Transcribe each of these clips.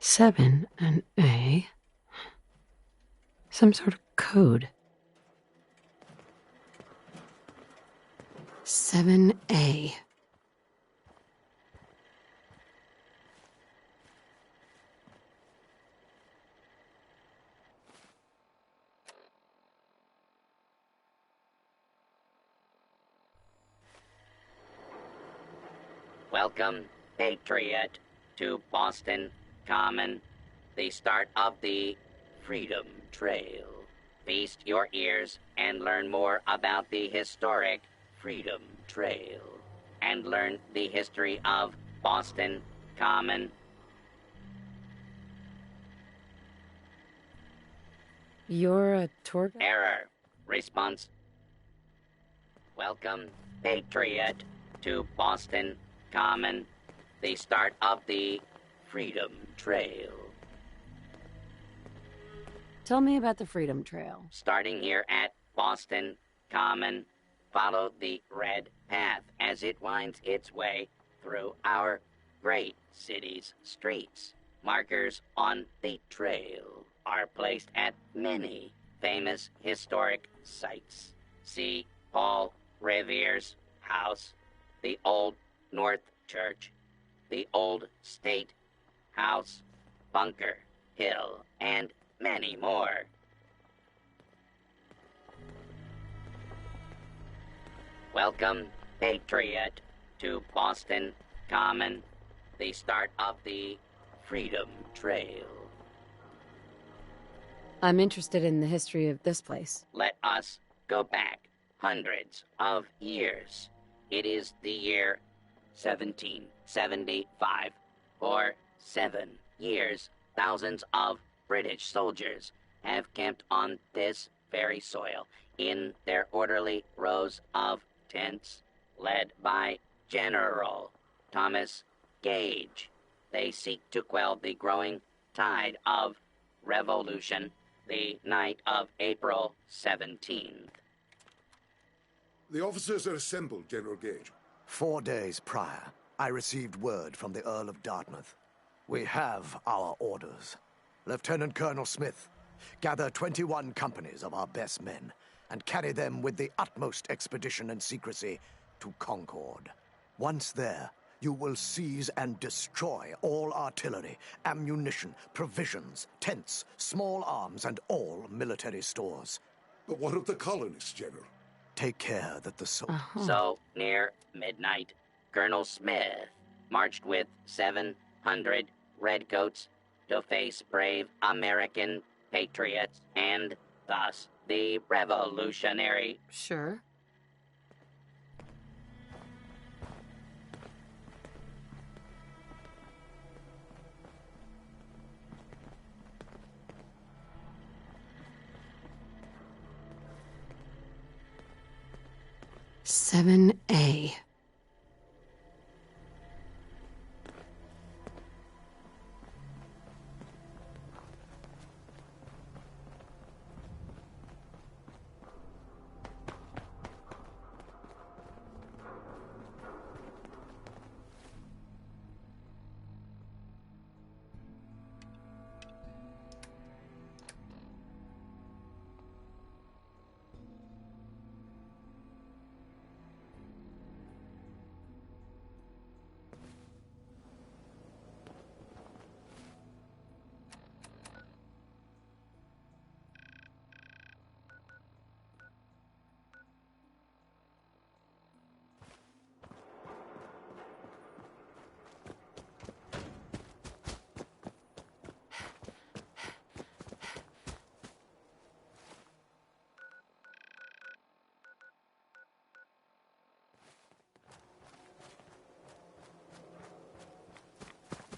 7 and A. Some sort of code. 7A. Welcome, Patriot, to Boston Common, the start of the Freedom Trail. Feast your ears and learn more about the historic Freedom Trail, and learn the history of Boston Common. You're a tour guide? Error. Response. Welcome, Patriot, to Boston Common, the start of the Freedom Trail. Tell me about the Freedom Trail. Starting here at Boston Common, follow the red path as it winds its way through our great city's streets. Markers on the trail are placed at many famous historic sites. See Paul Revere's house, the Old North Church, the Old State House, Bunker Hill, and many more. Welcome, Patriot, to Boston Common, the start of the Freedom Trail. I'm interested in the history of this place. Let us go back hundreds of years. It is the year 1775. For 7 years, thousands of British soldiers have camped on this very soil in their orderly rows of tents, led by General Thomas Gage. They seek to quell the growing tide of revolution the night of April 17th. The officers are assembled, General Gage. 4 days prior, I received word from the Earl of Dartmouth. We have our orders. Lieutenant Colonel Smith, gather 21 companies of our best men and carry them with the utmost expedition and secrecy to Concord. Once there, you will seize and destroy all artillery, ammunition, provisions, tents, small arms, and all military stores. But what of the colonists, General? Take care that the So, near midnight, Colonel Smith marched with 700 redcoats to face brave American patriots and thus the Revolutionary. Sure. Seven A.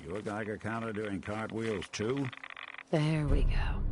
Your Geiger counter doing cartwheels too? There we go.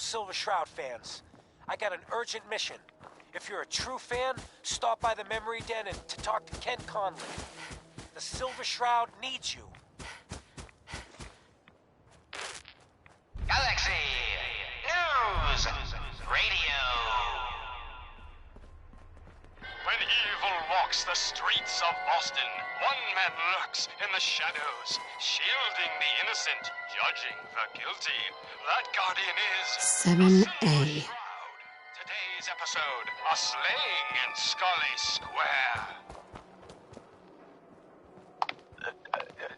Silver Shroud fans. I got an urgent mission. If you're a true fan, stop by the Memory Den and to talk to Ken Conley. The Silver Shroud needs you. Galaxy News Radio. When evil walks the streets of Boston, one man lurks in the shadows, shielding the innocent, judging the guilty. That guardian is 7A. Today's episode, a slaying in Scully Square.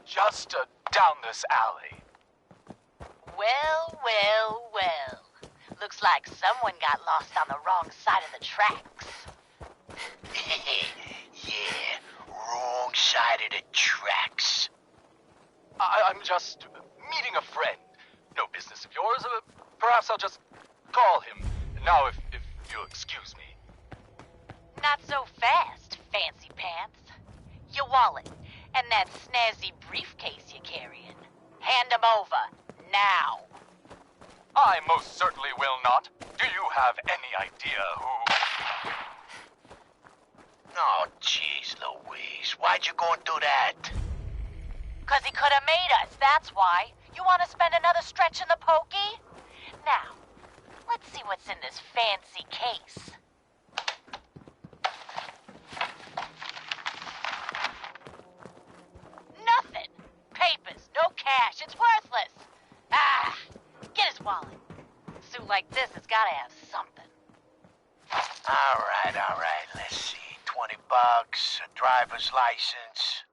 Just down this alley. Well, well, well. Looks like someone got lost on the wrong side of the tracks. Yeah, wrong side of the tracks. I'm just meeting a friend. No business of yours. Perhaps I'll just call him. Now, if you'll excuse me. Not so fast, fancy pants. Your wallet and that snazzy briefcase you're carrying. Hand them over, now. I most certainly will not. Do you have any idea who... Oh, jeez Louise, why'd you go and do that? 'Cause he could have made us, that's why. You want to spend another stretch in the pokey? Now, let's see what's in this fancy case. Nothing. Papers, no cash, it's worthless. Ah, get his wallet. A suit like this has got to have something. All right, let's see. $20, a driver's license.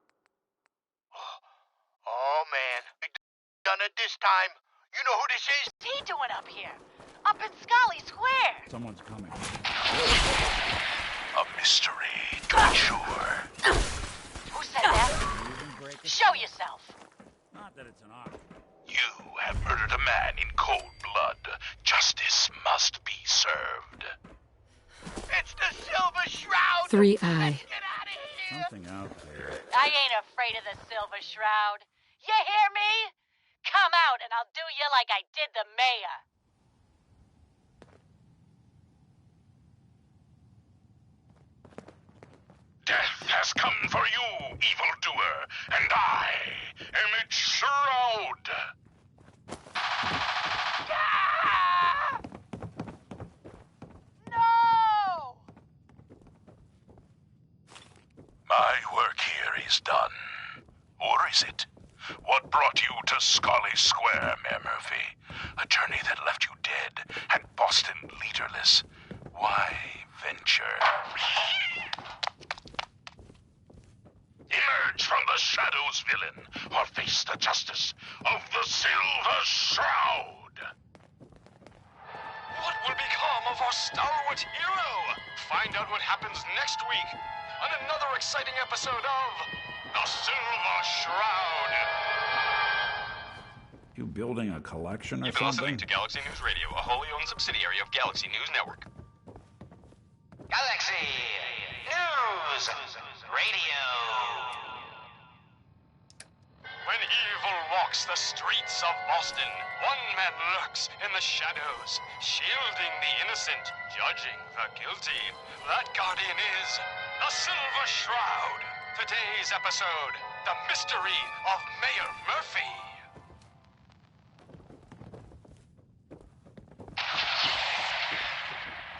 Oh, man. We done it this time. You know who this is? What's he doing up here? Up in Scully Square. Someone's coming. A mystery, to be sure. Who said that? Show yourself. Not that it's an art. You have murdered a man in cold blood. Justice must be served. It's the Silver Shroud! 3I. Get out of here! Something out there. I ain't afraid of the Silver Shroud. You hear me? Come out and I'll do you like I did the mayor. Death has come for you, evildoer, and I am its shroud. No! My work here is done. Or is it? What brought you to Scully Square, Mayor Murphy? A journey that left you dead and Boston leaderless. Why venture? Emerge from the shadows, villain, or face the justice of the Silver Shroud. What will become of our stalwart hero? Find out what happens next week on another exciting episode of The Silver Shroud. You building a collection or You've been listening something? to Galaxy News Radio, a wholly owned subsidiary of Galaxy News Network. Galaxy News Radio. When evil walks the streets of Boston, one man lurks in the shadows, shielding the innocent, judging the guilty. That guardian is the Silver Shroud. Today's episode, the mystery of Mayor Murphy.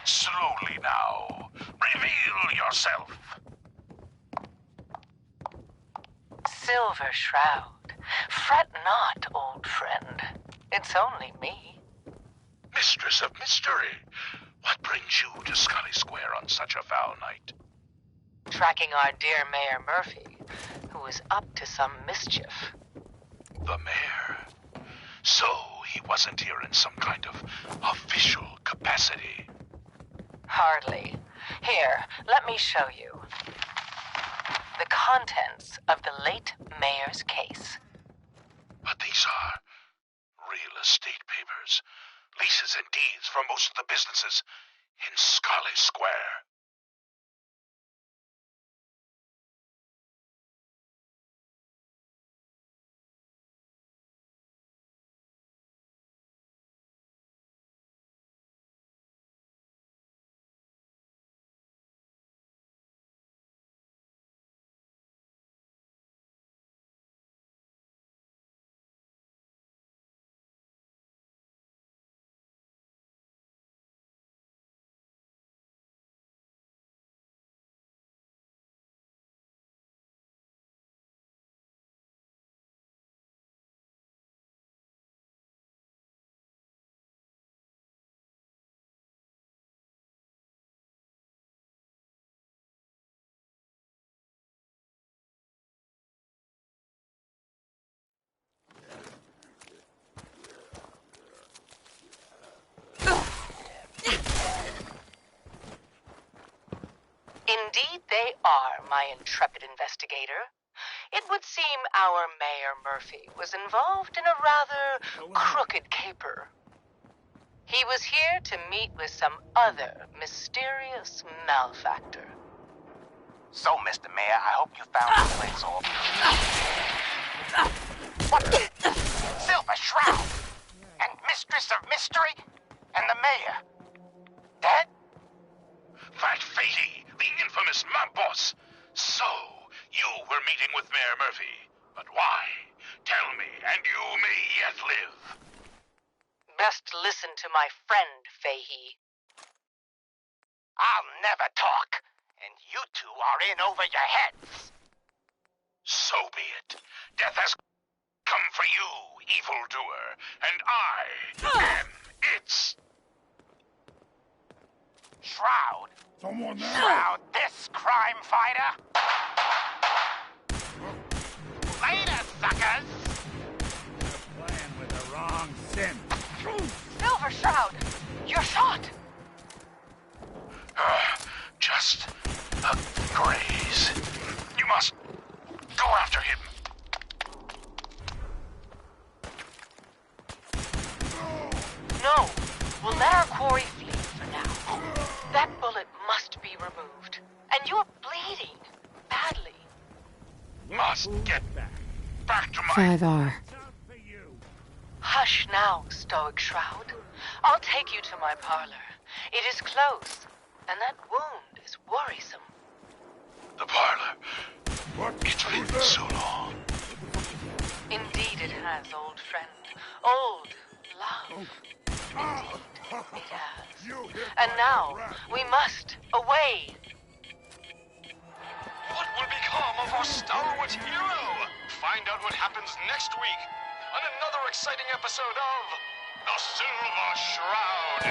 Slowly now, reveal yourself. Silver Shroud. Fret not, old friend. It's only me. Mistress of mystery, what brings you to Scully Square on such a foul night? Tracking our dear Mayor Murphy, who is up to some mischief. The mayor? So he wasn't here in some kind of official capacity. Hardly. Here, let me show you. The contents of the late mayor's case. But these are real estate papers, leases and deeds for most of the businesses in Scully Square. Indeed they are, my intrepid investigator. It would seem our Mayor Murphy was involved in a rather crooked caper. He was here to meet with some other mysterious malefactor. So, Mr. Mayor, I hope you found the place all... What the... Silver Shroud! And Mistress of Mystery? And the Mayor? Dead? Fat Fatey, the infamous mob boss. So, you were meeting with Mayor Murphy. But why? Tell me, and you may yet live. Best listen to my friend, Fahey. I'll never talk, and you two are in over your heads. So be it. Death has come for you, evildoer, and I am its... Shroud? Someone there? Shroud this crime fighter? Later, suckers! You're playing with the wrong sin. Silver Shroud, you're shot! Just a graze. You must go after him. No, we'll let our quarry flee for now. That bullet must be removed. And you're bleeding. Badly. Must get back to my... 5R. Hush now, Stoic Shroud. I'll take you to my parlor. It is close, and that wound is worrisome. The parlor. It's been so long. Indeed it has, old friend. Old love. Indeed it has. And now, we must away. What will become of our stalwart hero? Find out what happens next week on another exciting episode of The Silver Shroud.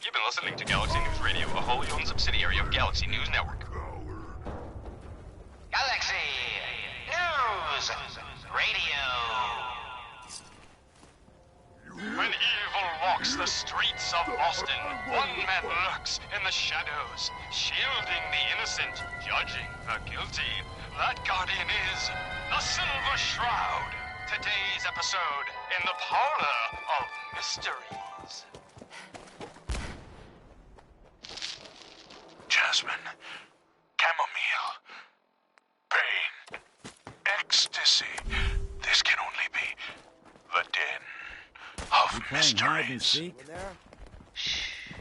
You've been listening to Galaxy News Radio, a wholly owned subsidiary of Galaxy News Network. Galaxy News Radio. When evil walks the streets of Boston, one man lurks in the shadows, shielding the innocent, judging the guilty. That guardian is the Silver Shroud. Today's episode in the Parlor of Mysteries. Jasmine, chamomile, pain, ecstasy. This can only be the den of Playing hide and mysteries. seek? Shh.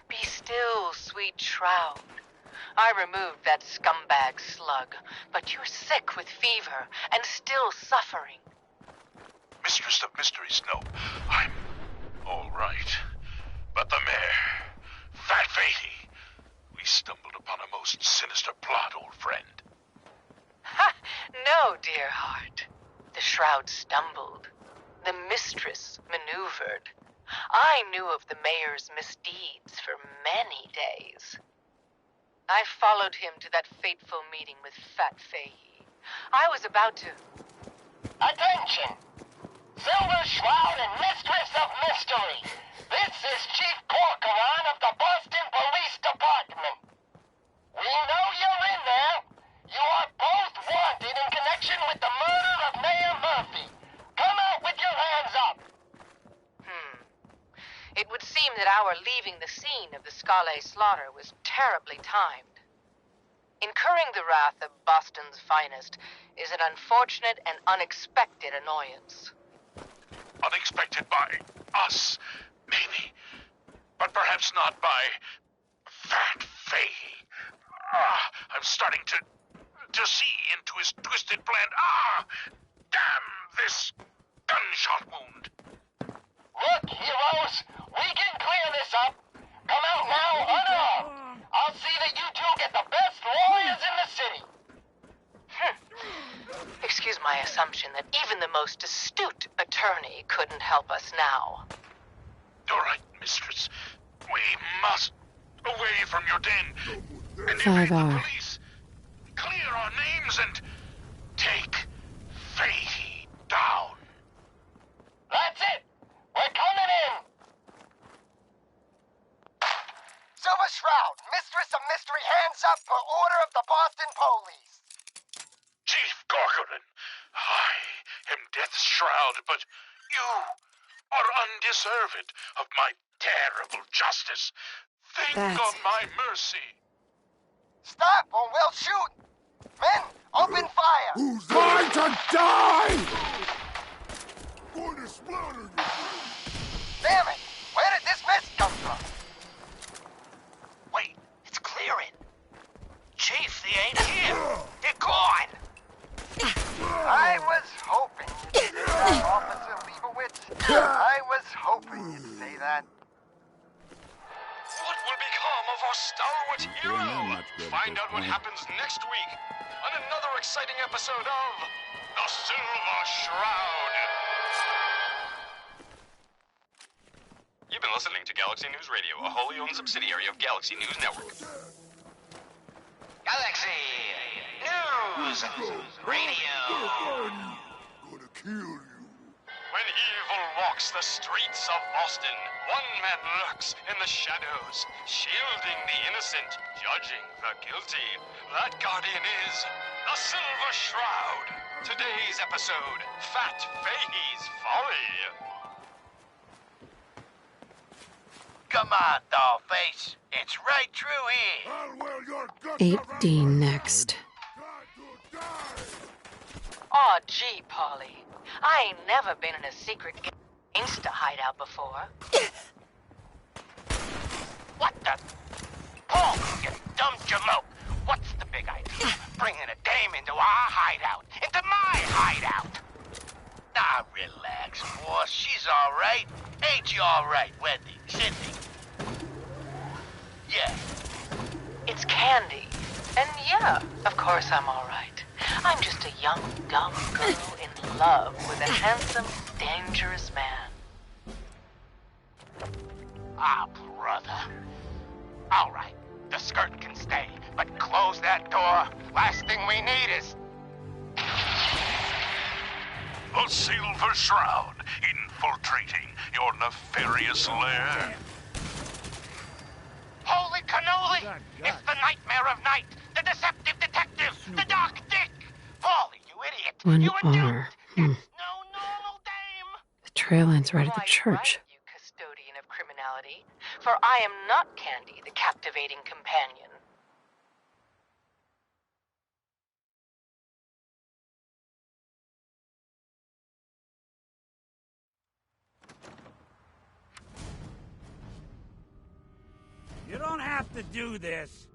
Be still, sweet Shroud. I removed that scumbag slug, but you're sick with fever and still suffering. Mistress of Mysteries, no, I'm all right. But the mayor, Fat Fatey, we stumbled upon a most sinister plot, old friend. Ha! No, dear heart. The Shroud stumbled. The mistress maneuvered. I knew of the mayor's misdeeds for many days. I followed him to that fateful meeting with Fat Fahey. I was about to... Attention! Silver Shroud and Mistress of Mystery. This is Chief Corcoran of the Boston Police Department. We know you're in there. You are both wanted in connection with the murder of Mayor Murphy. Come out with your hands up. It would seem that our leaving the scene of the Scalé slaughter was terribly timed. Incurring the wrath of Boston's finest is an unfortunate and unexpected annoyance. Unexpected by us, maybe. But perhaps not by Fat Fahey. I'm starting to see into his twisted plan. Damn this gunshot wound. Look, heroes, we can clear this up. Come out now unarmed. I'll see that you two get the best lawyers in the city. Excuse my assumption that even the most astute attorney couldn't help us now. All right, mistress. We must away from your den. And 5R. the police. Clear our names and take Fahey down. That's it. We're coming in. Silver Shroud, Mistress of Mystery, hands up for order of the Boston Police. Chief Corcoran, I am Death's Shroud, but you are undeserved of my terrible justice. Think on my mercy. Stop or we'll shoot. Men, open fire. Who's going to die? Going to splatter you. Damn it! Where did this mess come from? Wait, it's clearing. Chief, they ain't here. They're gone. I was hoping you'd say that, Officer Leibowitz. I was hoping you'd say that. What will become of our stalwart hero? Find out what happens next week on another exciting episode of The Silver Shroud. You've been listening to Galaxy News Radio, a wholly owned subsidiary of Galaxy News Network. Galaxy News Radio. Gonna kill you. When evil walks the streets of Boston, one man lurks in the shadows, shielding the innocent, judging the guilty. That guardian is the Silver Shroud. Today's episode, Fat Fahey's Folly. Come on, Dollface. It's right through here. I'll well your guts 8D next. Aw, gee, Polly. I ain't never been in a secret gangsta hideout before. What the? Paul, you dumb jamoke. What's the big idea? Bringing a dame into our hideout. Into my hideout. Now, relax, boss. She's all right. Ain't you all right, Wendy? Cindy? Yeah. It's Candy. And yeah, of course I'm all right. I'm just a young, dumb girl in love with a handsome, dangerous man. Ah, brother. All right, the skirt can stay, but close that door. Last thing we need is... The Silver Shroud, infiltrating your nefarious lair. Holy cannoli! It's the Nightmare of Night, the Deceptive Detective, the Dark Dick! Paulie, you idiot! One You were honor. duped! That's no normal dame! The trail ends right at the Quite church. right, you custodian of criminality. For I am not Candy, the captivating companion. You don't have to do this.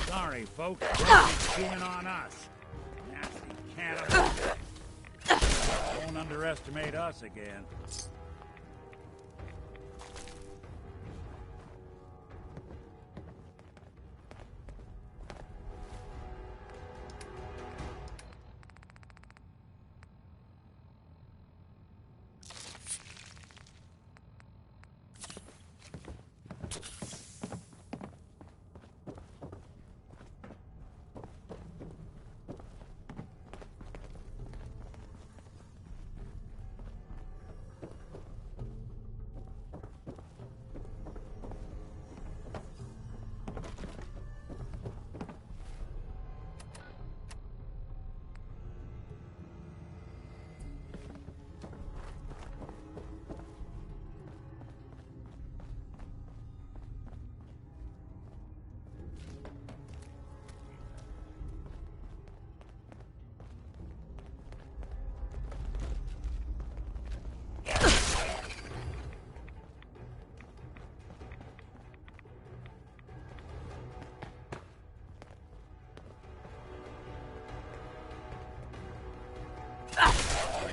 Sorry, folks. They're chewing on us. Nasty cannibals. Don't underestimate us again.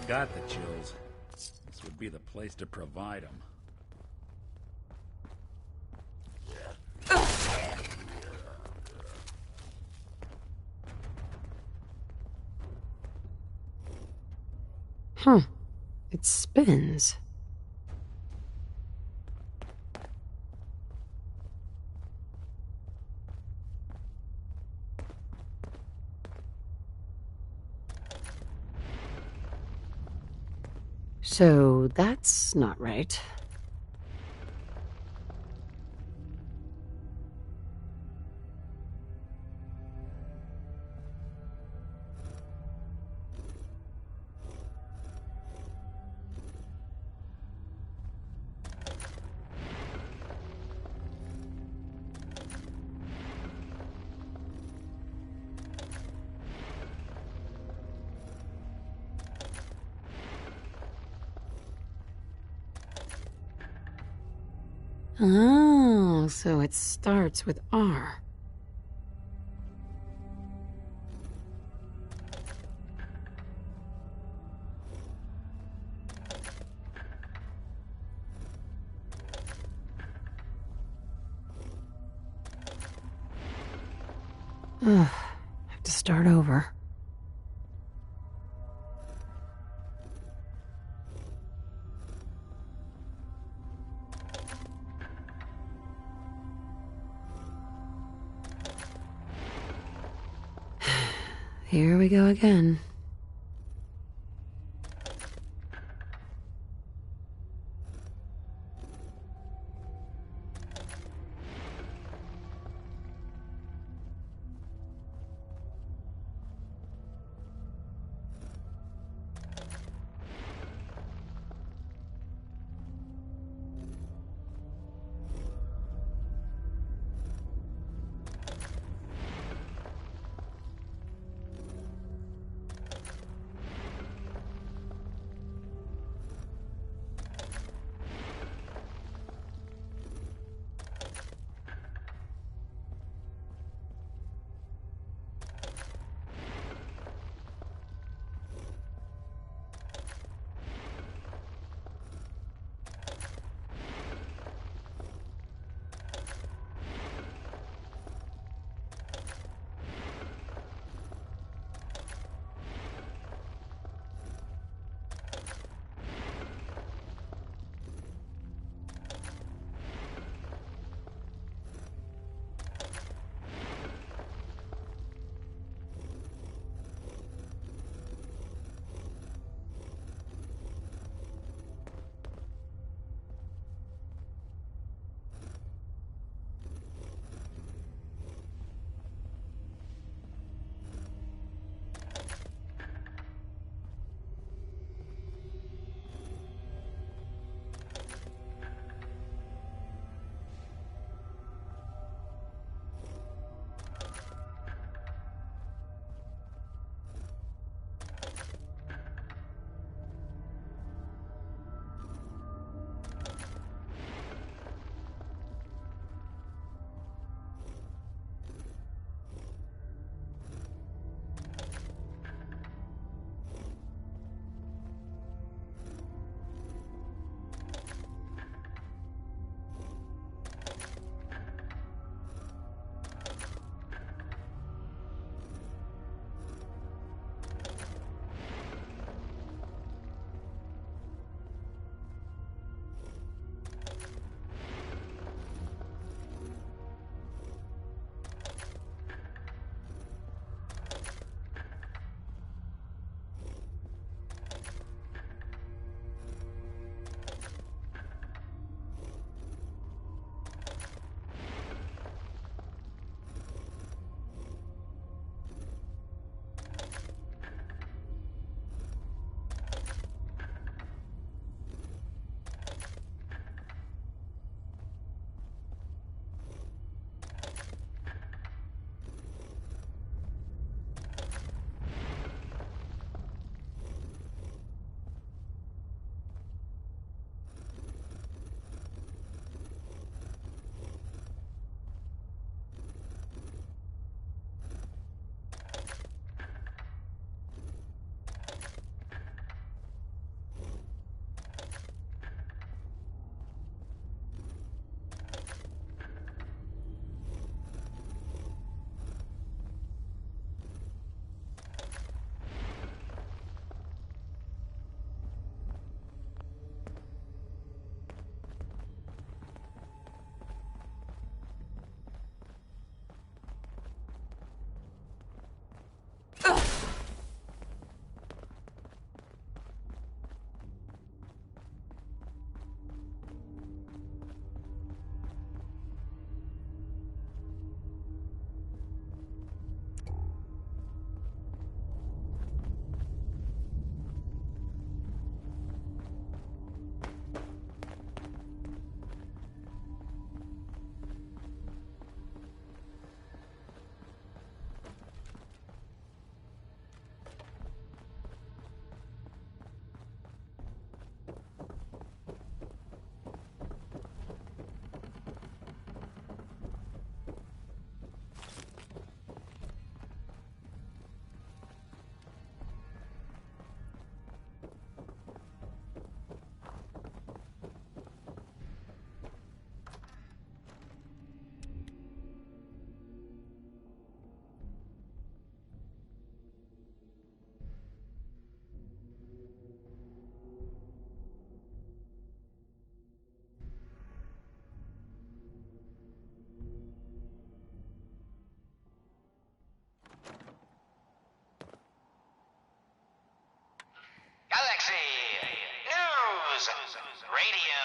got the chills. This would be the place to provide them. Huh. It spins. So that's not right. Oh, so it starts with R. Ugh, have to start over. Here we go again.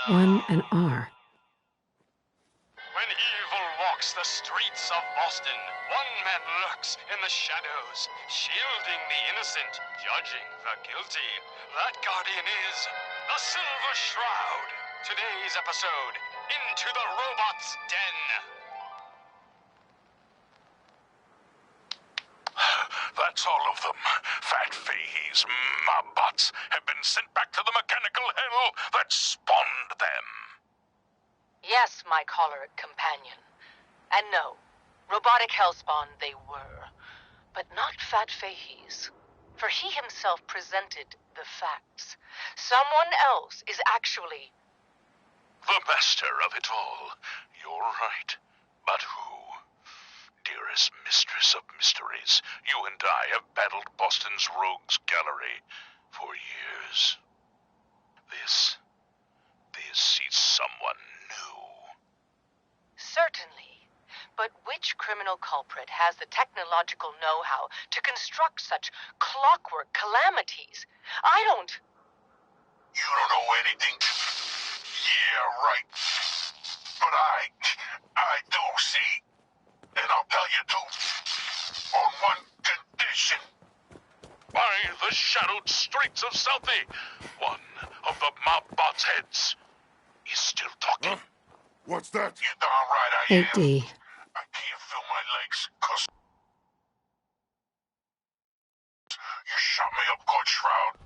1 and R. When evil walks the streets of Boston, one man lurks in the shadows, shielding the innocent, judging the guilty. That guardian is the Silver Shroud. Today's episode, Into the Robot's Den. That's all of them. Fat Fahey's mobbots have been sent back to the mechanical hell that spawned them. Yes, my choleric companion. And no, robotic hellspawn they were. But not Fat Fahey's. For he himself presented the facts. Someone else is actually... The master of it all. You're right. But who? Dearest mistress of mysteries, you and I have battled Boston's rogues gallery for years. This is someone new. Certainly. But which criminal culprit has the technological know-how to construct such clockwork calamities? I don't... You don't know anything? Yeah, right. But I do, see? And I'll tell you too, on one condition. By the shadowed streets of Southie, one of the mobbot's heads is still talking. Huh? What's that? You're darn right I am. 8D. I can't feel my legs, 'cause you shot me up good, Shroud.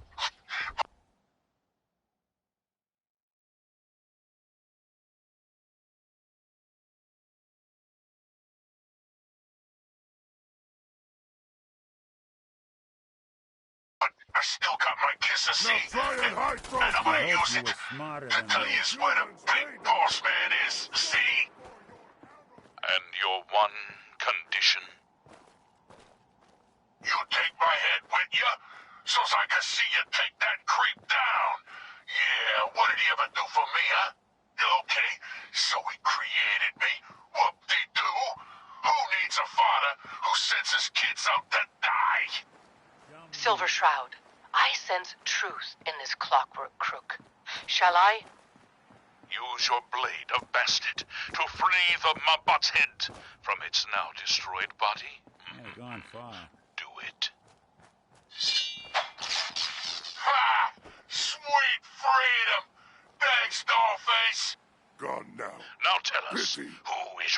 I still got my kiss of Now sea, try and hide from and I'm gonna me. use You it were smarter to than tell me. you where the big boss man is, see? And your one condition? You take my head with you, so's I can see you take that creep down. Yeah, what did he ever do for me, huh? Okay, so he created me. Whoop-de-doo. Who needs a father who sends his kids out to die? Silver Shroud, I sense truth in this clockwork crook. Shall I? Use your blade of bastard to free the mobbot's head from its now destroyed body. I've gone far. Do it. Ha! Sweet freedom! Thanks, Dollface! Gone now. Now tell us, Pity. who is...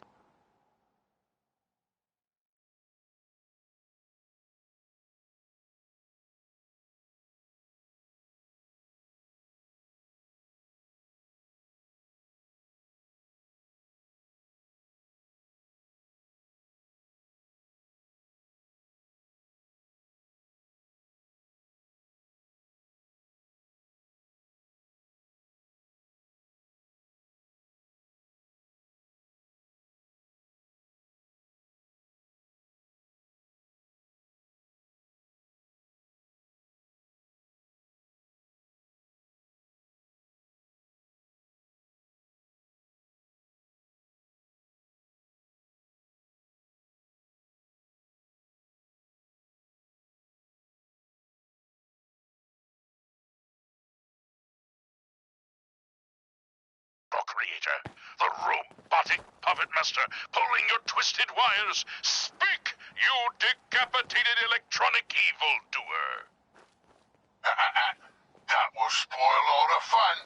Creator, the robotic puppet master, pulling your twisted wires. Speak, you decapitated electronic evildoer. That will spoil all the fun.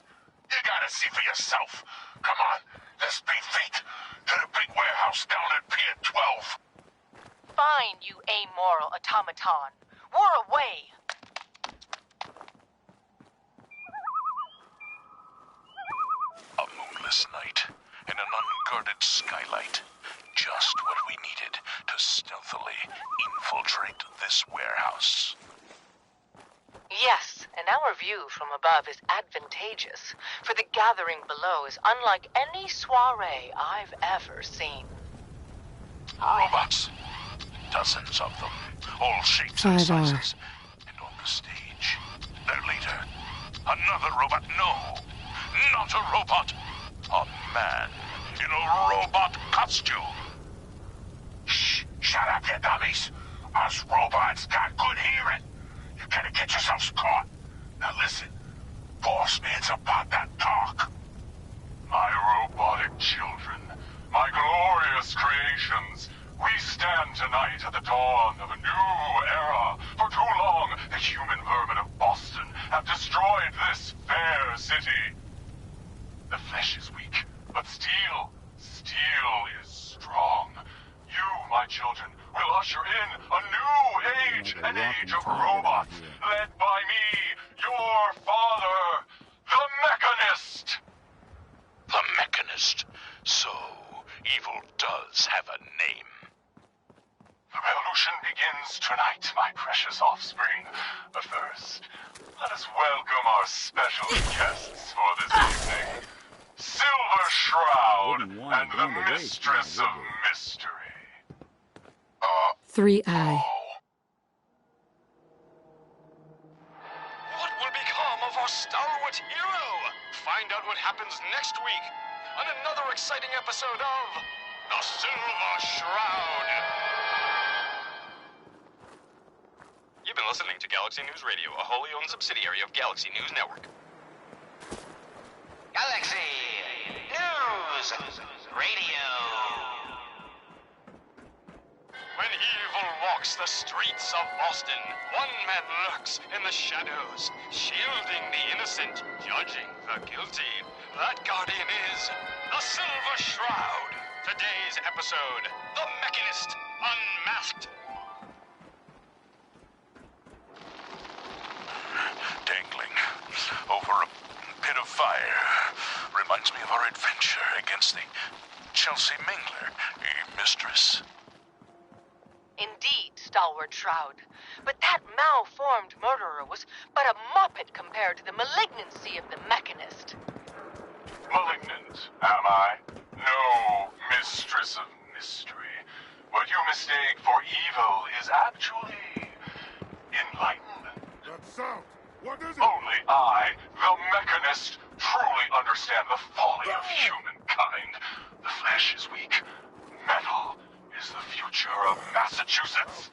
You gotta see for yourself. Come on, let's beat feet to the big warehouse down at Pier 12. Fine, you amoral automaton. War away! A moonless night and an unguarded skylight. Just what we needed to stealthily infiltrate this warehouse. Yes, and our view from above is advantageous, for the gathering below is unlike any soiree I've ever seen. Robots. Dozens of them. All shapes and 5R. sizes. And on the stage, their leader. Another robot. No, not a robot. A man in a robot costume. Shh! Shut up, you dummies. Us robots got good hearing. You gotta get yourselves caught. Now listen, boss man's about that talk. stand tonight at the dawn of a new era. For too long, the human vermin of Boston have destroyed this fair city. The flesh is weak, but steel is strong. You, my children, will usher in a new age, an age of robots, led by me, your father, the Mechanist. The Mechanist. So, evil does have a name. The revolution begins tonight, my precious offspring. But first, let us welcome our special guests for this evening. Silver Shroud and the Mistress of Mystery. 3i. What will become of our stalwart hero? Find out what happens next week on another exciting episode of The Silver Shroud. You've been listening to Galaxy News Radio, a wholly owned subsidiary of Galaxy News Network. Galaxy News Radio. When evil walks the streets of Boston, one man lurks in the shadows, shielding the innocent, judging the guilty. That guardian is the Silver Shroud. Today's episode, The Mechanist Unmasked. Dangling over a pit of fire reminds me of our adventure against the Chelsea Mingler, mistress. Indeed, Stalwart Shroud. But that malformed murderer was but a muppet compared to the malignancy of the Mechanist. Malignant, am I? No, Mistress of Mystery. What you mistake for evil is actually enlightenment. That sound! What is it? Only I, the Mechanist, truly understand the folly of humankind. The flesh is weak. Metal is the future of Massachusetts.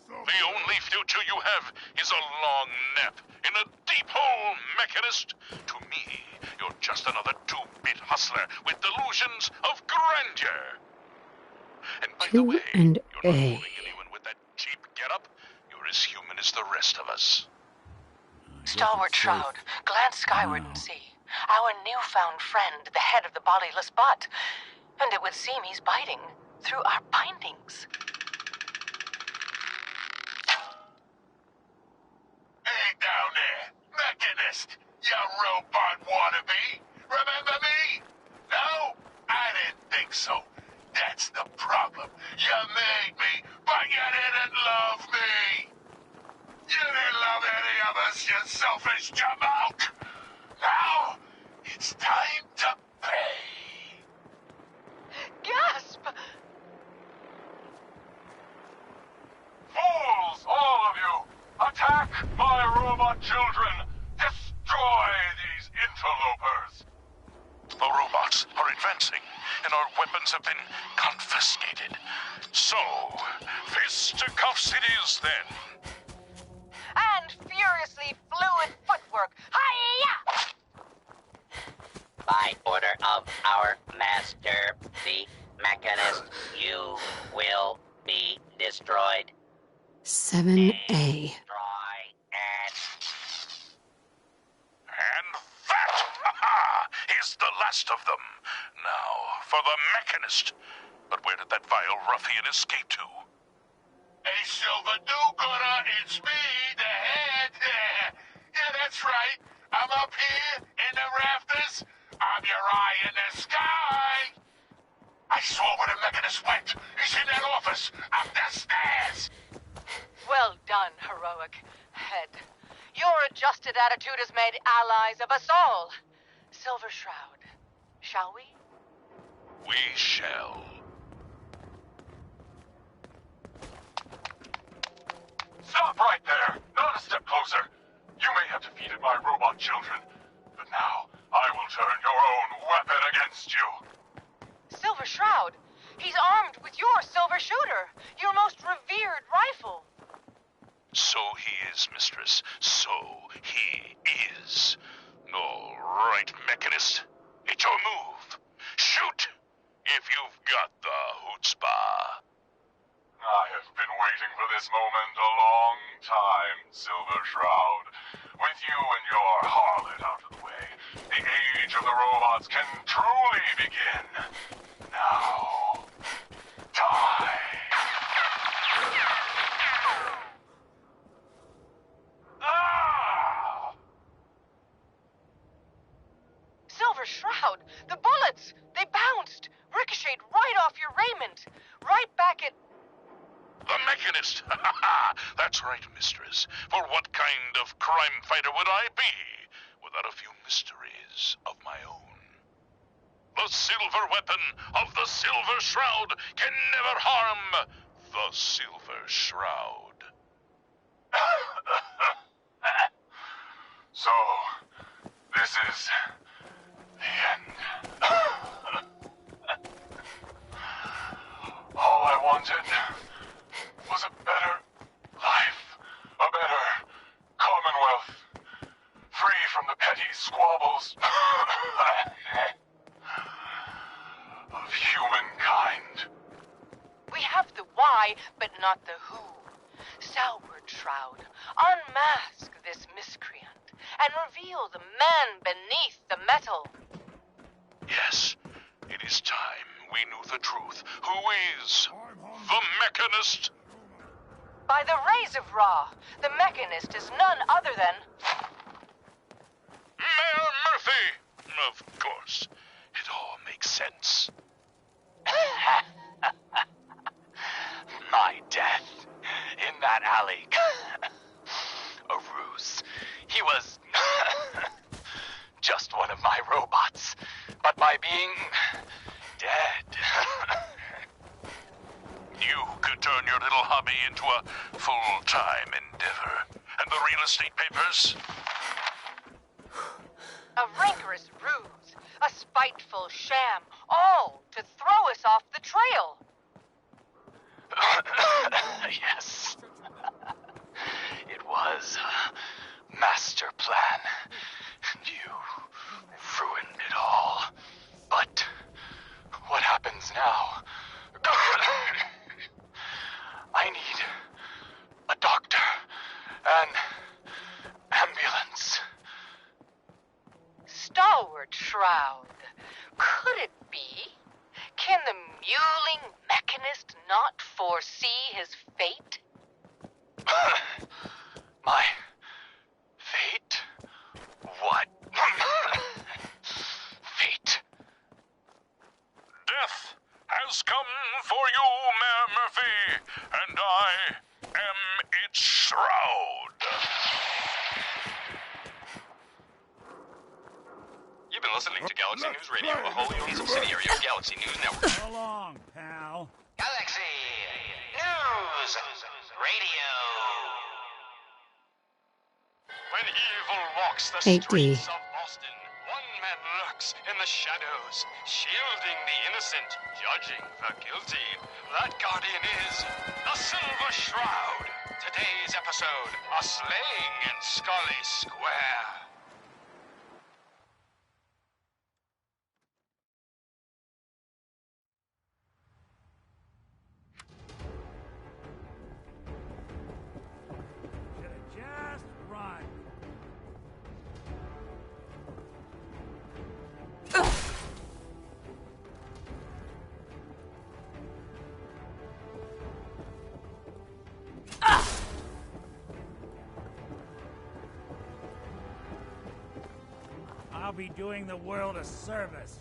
The only future you have is a long nap in a deep hole, Mechanist. To me, you're just another two-bit hustler with delusions of grandeur. And by the 2 way, and you're not A. fooling anyone with that cheap getup. You're as human as the rest of us. Stalwart Shroud, glance skyward and see. Our newfound friend, the head of the bodiless butt. And it would seem he's biting through our bindings. Hey down there, Mechanist, you robot wannabe. Remember me? No? I didn't think so. That's the problem. You made me, but you didn't love me. You didn't love any of us, you selfish jamoke. Now, it's time to pay. Gasp! Fools, all of you! Attack my robot children! Destroy these interlopers! The robots are advancing, and our weapons have been confiscated. So, fisticuffs it is then. And furiously fluid footwork. Hi-ya! By order of our master, the Mechanist, you will be destroyed. 7A. Destroy it. And that, is the last of them. Now, for the Mechanist. But where did that vile ruffian escape to? Hey, Silver do-gooder, it's me, the head. Yeah, that's right. I'm up here in the rafters. I'm your eye in the sky. I saw where the Mechanist went. He's in that office, up the stairs. Well done, heroic head. Your adjusted attitude has made allies of us all. Silver Shroud, shall we? We shall. Stop right there! Not a step closer! You may have defeated my robot children, but now I will turn your own weapon against you. Silver Shroud, he's armed with your silver shooter, your most revered rifle. So he is, mistress. So he is. All right, Mechanist. It's your move. Shoot! If you've got the chutzpah. I have been waiting for this moment a long time, Silver Shroud. With you and your harlot out of the way, the age of the robots can truly begin. Now, die. Ah! Silver Shroud! The bullets! They bounced! Ricocheted right off your raiment! Right back at... The Mechanist! That's right, mistress. For what kind of crime fighter would I be without a few mysteries of my own? The silver weapon of the Silver Shroud can never harm the Silver Shroud. So, this is the end. All I wanted was a better life, a better commonwealth, free from the petty squabbles of humankind. We have the why, but not the who. Southward Shroud, unmask this miscreant and reveal the man beneath the metal. Yes, it is time we knew the truth. Who is the Mechanist? By the rays of Ra, the Mechanist is none other than... Mayor Murphy! Of course. It all makes sense. My death in that alley. A ruse. He was just one of my robots. But by being dead... You could turn your little hobby into a full-time endeavor. And the real estate papers? A rancorous ruse, a spiteful sham, all to throw us off the trail. Yes. It was a master plan. You ruined it all. But what happens now? I need a doctor, an ambulance. Stalwart Shroud, could it be? Can the mewling Mechanist not foresee his fate? My fate? What? Fate? Death has come for you, Mayor Murphy, and I am its shroud. You've been listening to Galaxy News Radio, a wholly owned subsidiary of Galaxy News Network. So long, pal. Galaxy News Radio. When evil walks the 8D. streets of Boston, one man lurks in the shadows, shielding the innocent, judging the guilty. That guardian is the Silver Shroud. Today's episode, a slaying in Scully Square. Just run. I'll be doing the world a service.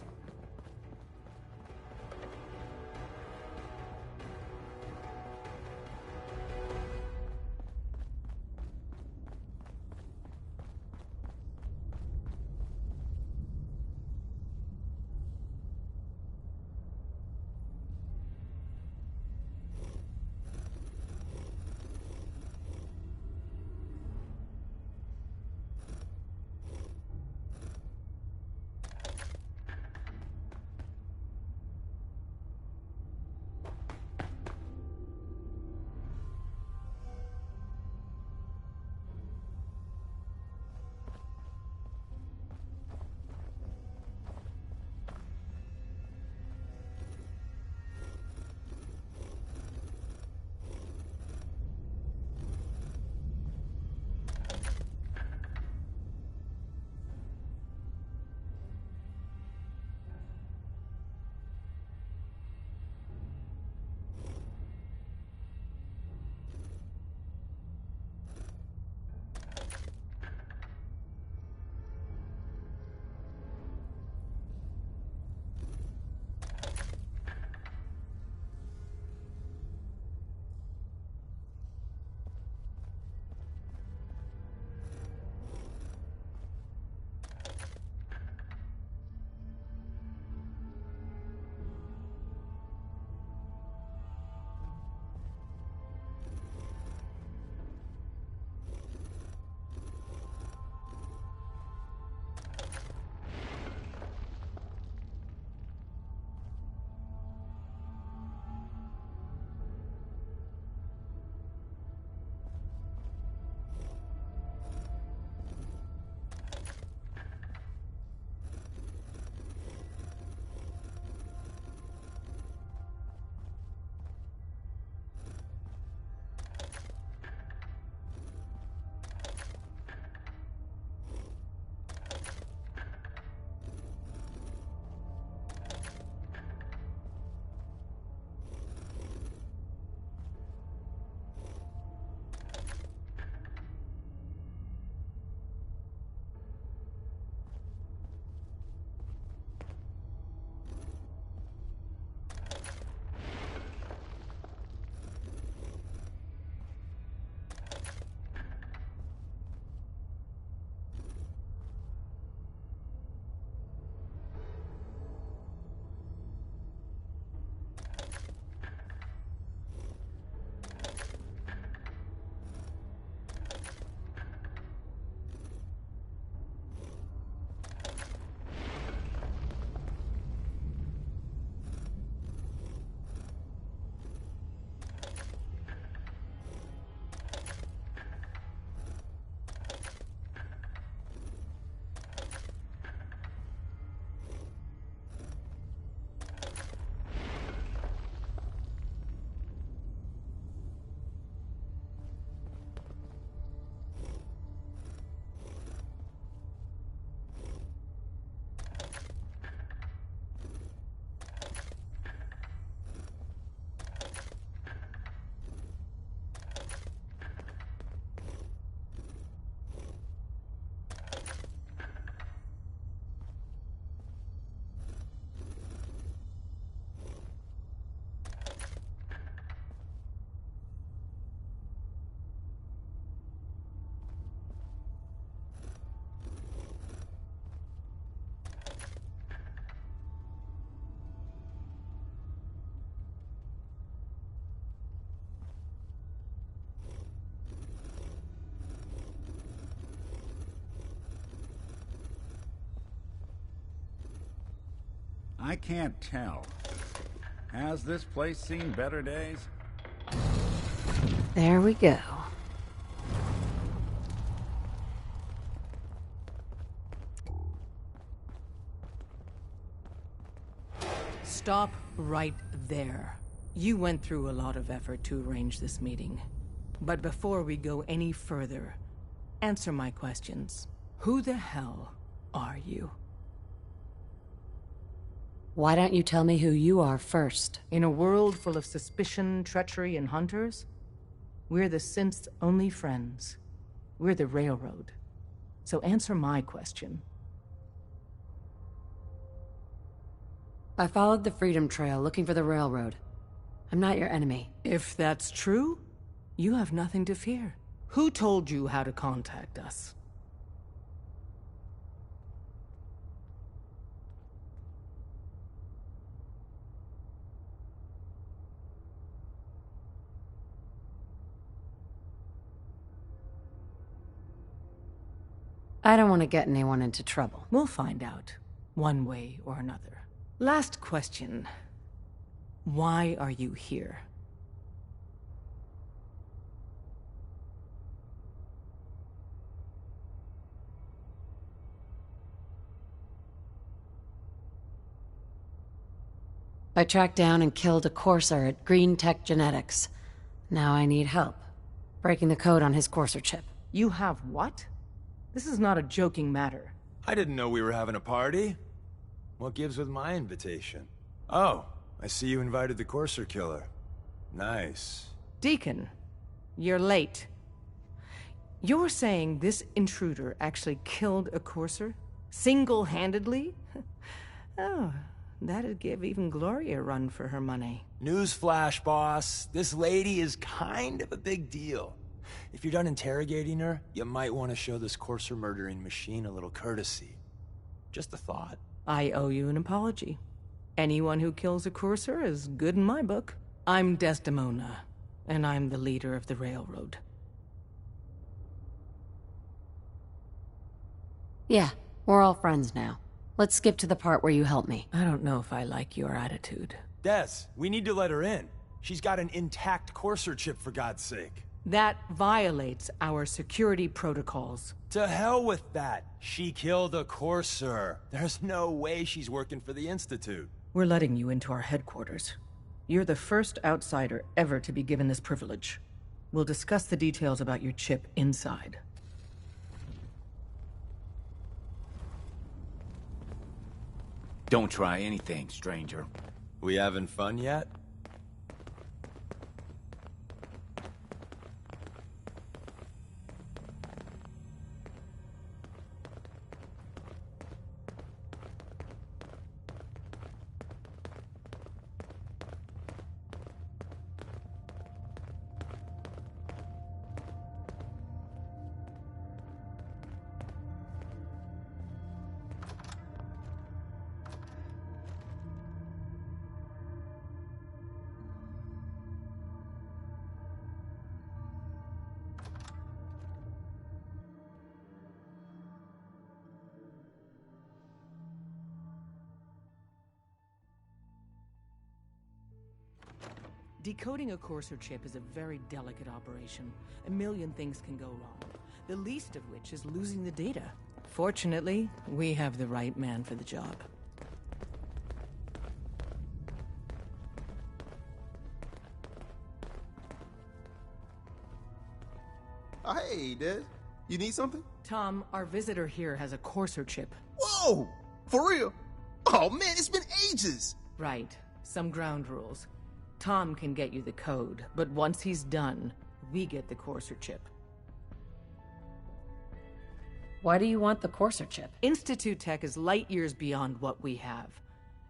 I can't tell. Has this place seen better days? There we go. Stop right there. You went through a lot of effort to arrange this meeting. But before we go any further, answer my questions. Who the hell are you? Why don't you tell me who you are first? In a world full of suspicion, treachery, and hunters, we're the synth's only friends. We're the Railroad. So answer my question. I followed the Freedom Trail looking for the Railroad. I'm not your enemy. If that's true, you have nothing to fear. Who told you how to contact us? I don't want to get anyone into trouble. We'll find out, one way or another. Last question. Why are you here? I tracked down and killed a courser at Green Tech Genetics. Now I need help. Breaking the code on his courser chip. You have what? This is not a joking matter. I didn't know we were having a party. What gives with my invitation? Oh, I see you invited the courser killer. Nice. Deacon, you're late. You're saying this intruder actually killed a courser? Single-handedly? Oh, that'd give even Gloria a run for her money. Newsflash, boss. This lady is kind of a big deal. If you're done interrogating her, you might want to show this courser murdering machine a little courtesy. Just a thought. I owe you an apology. Anyone who kills a courser is good in my book. I'm Desdemona, and I'm the leader of the Railroad. Yeah, we're all friends now. Let's skip to the part where you help me. I don't know if I like your attitude. Des, we need to let her in. She's got an intact courser chip, for God's sake. That violates our security protocols. To hell with that. She killed a courser. There's no way she's working for the Institute. We're letting you into our headquarters. You're the first outsider ever to be given this privilege. We'll discuss the details about your chip inside. Don't try anything, stranger. We having fun yet? Decoding a courser chip is a very delicate operation. A million things can go wrong, the least of which is losing the data. Fortunately, we have the right man for the job. Hey, Des. You need something? Tom, our visitor here has a courser chip. Whoa! For real? Oh man, it's been ages! Right. Some ground rules. Tom can get you the code, but once he's done, we get the courser chip. Why do you want the courser chip? Institute tech is light years beyond what we have.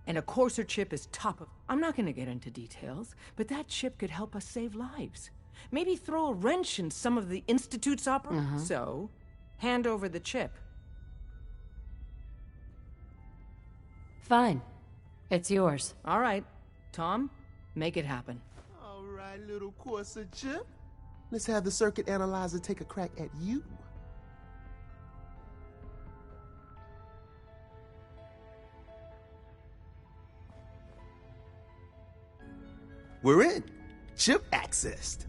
And a courser chip is top of... I'm not gonna get into details, but that chip could help us save lives. Maybe throw a wrench in some of the Institute's operations. So, hand over the chip. Fine. It's yours. All right. Tom, make it happen. All right, little courser chip. Let's have the circuit analyzer take a crack at you. We're in. Chip accessed.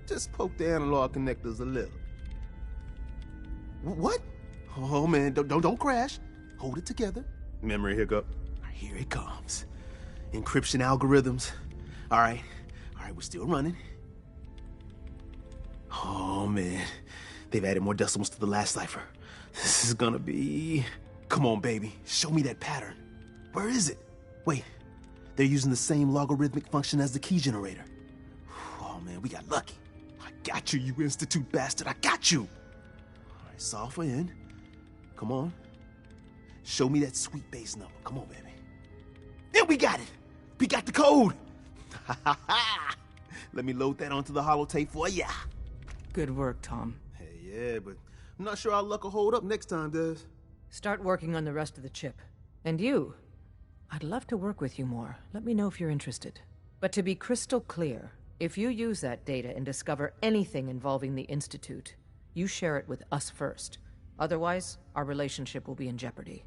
Just poke the analog connectors a little. What? Oh man, don't crash. Hold it together. Memory hiccup. Here it comes. Encryption algorithms. All right, we're still running. Oh man, they've added more decimals to the last cipher. This is gonna be... Come on, baby, show me that pattern. Where is it? Wait, they're using the same logarithmic function as the key generator. Oh man, we got lucky. I got you, you Institute bastard, I got you. All right, solve for n. Come on. Show me that sweet base number. Come on, baby. Yeah, we got it. We got the code. Let me load that onto the holotape for ya. Good work, Tom. Hey, yeah, but I'm not sure our luck will hold up next time, Des. Start working on the rest of the chip. And you, I'd love to work with you more. Let me know if you're interested. But to be crystal clear, if you use that data and discover anything involving the Institute, you share it with us first. Otherwise, our relationship will be in jeopardy.